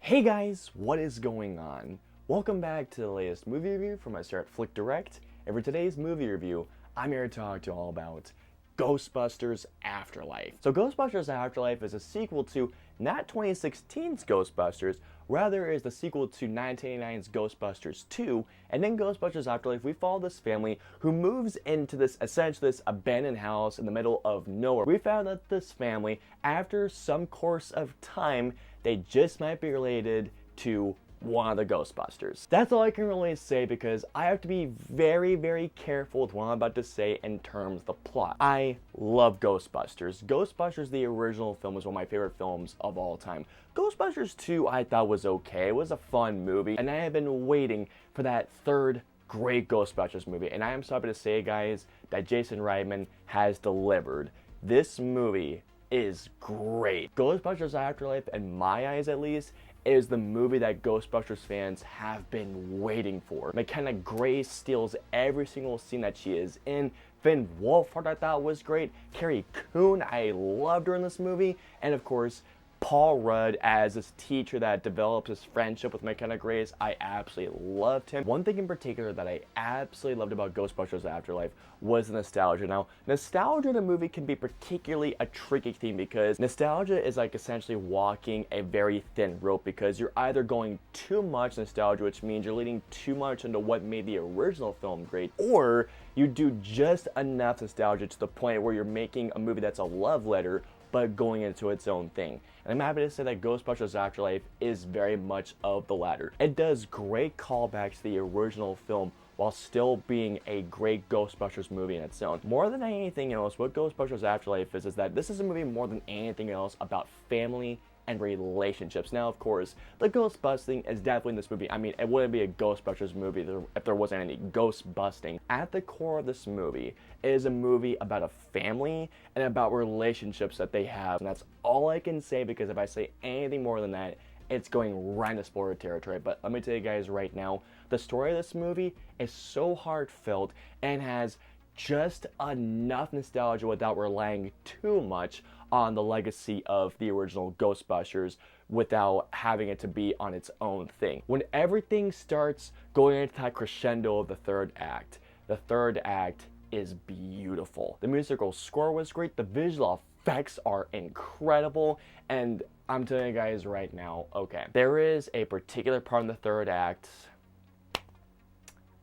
Hey guys, what is going on? Welcome back to the latest movie review from us here at FlickDirect. And for today's movie review, I'm here to talk to you all about Ghostbusters Afterlife. So Ghostbusters Afterlife is a sequel to not 2016's Ghostbusters, rather is the sequel to 1989's Ghostbusters 2, and in Ghostbusters Afterlife we follow this family who moves into essentially this abandoned house in the middle of nowhere. We found that this family, after some course of time, they just might be related to one of the Ghostbusters. That's all I can really say because I have to be very careful with what I'm about to say in terms of the plot. I love Ghostbusters. Ghostbusters, the original film, was one of my favorite films of all time. Ghostbusters 2 I thought was okay. It was a fun movie, and I have been waiting for that third great Ghostbusters movie, and I am so happy to say, guys, that Jason Reitman has delivered. This movie is great. Ghostbusters Afterlife, in my eyes at least, is the movie that Ghostbusters fans have been waiting for. McKenna Grace steals every single scene that she is in. Finn Wolfhard I thought was great. Carrie Coon, I loved her in this movie. And of course, Paul Rudd as this teacher that develops his friendship with McKenna Grace. I absolutely loved him. One thing in particular that I absolutely loved about Ghostbusters Afterlife was nostalgia. Now, nostalgia in a movie can be particularly a tricky thing because nostalgia is like essentially walking a very thin rope because you're either going too much nostalgia, which means you're leaning too much into what made the original film great, or you do just enough nostalgia to the point where you're making a movie that's a love letter but going into its own thing. And I'm happy to say that Ghostbusters Afterlife is very much of the latter. It does great callbacks to the original film while still being a great Ghostbusters movie in its own. More than anything else, what Ghostbusters Afterlife is that this is a movie more than anything else about family and relationships. Now, of course, the ghost busting is definitely in this movie. I mean, it wouldn't be a Ghostbusters movie if there wasn't any ghost busting. At the core of this movie is a movie about a family and about relationships that they have. And that's all I can say because if I say anything more than that, it's going right into spoiler territory. But let me tell you guys right now, the story of this movie is so heartfelt and has just enough nostalgia without relying too much on the legacy of the original Ghostbusters without having it to be on its own thing. When everything starts going into that crescendo of the third act is beautiful. The musical score was great, the visual effects are incredible, and I'm telling you guys right now, okay, there is a particular part in the third act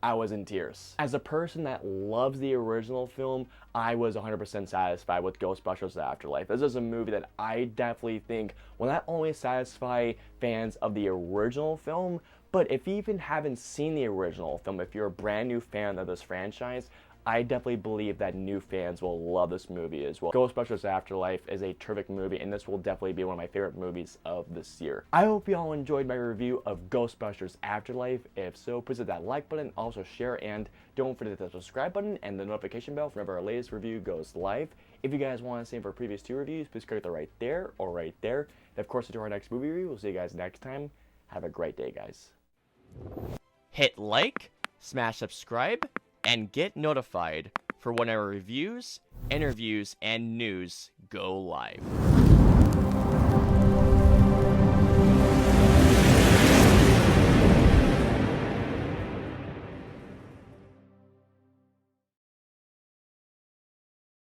I was in tears. As a person that loves the original film, I was 100% satisfied with Ghostbusters Afterlife. This is a movie that I definitely think will not only satisfy fans of the original film, but if you even haven't seen the original film, if you're a brand new fan of this franchise, I definitely believe that new fans will love this movie as well. Ghostbusters Afterlife is a terrific movie, and this will definitely be one of my favorite movies of this year. I hope you all enjoyed my review of Ghostbusters Afterlife. If so, please hit that like button, also share, and don't forget the subscribe button and the notification bell whenever our latest review goes live. If you guys want to see for previous 2 reviews, please click the right there or right there. And of course, until our next movie review, we'll see you guys next time. Have a great day, guys. Hit like, smash subscribe, and get notified for when our reviews, interviews, and news go live.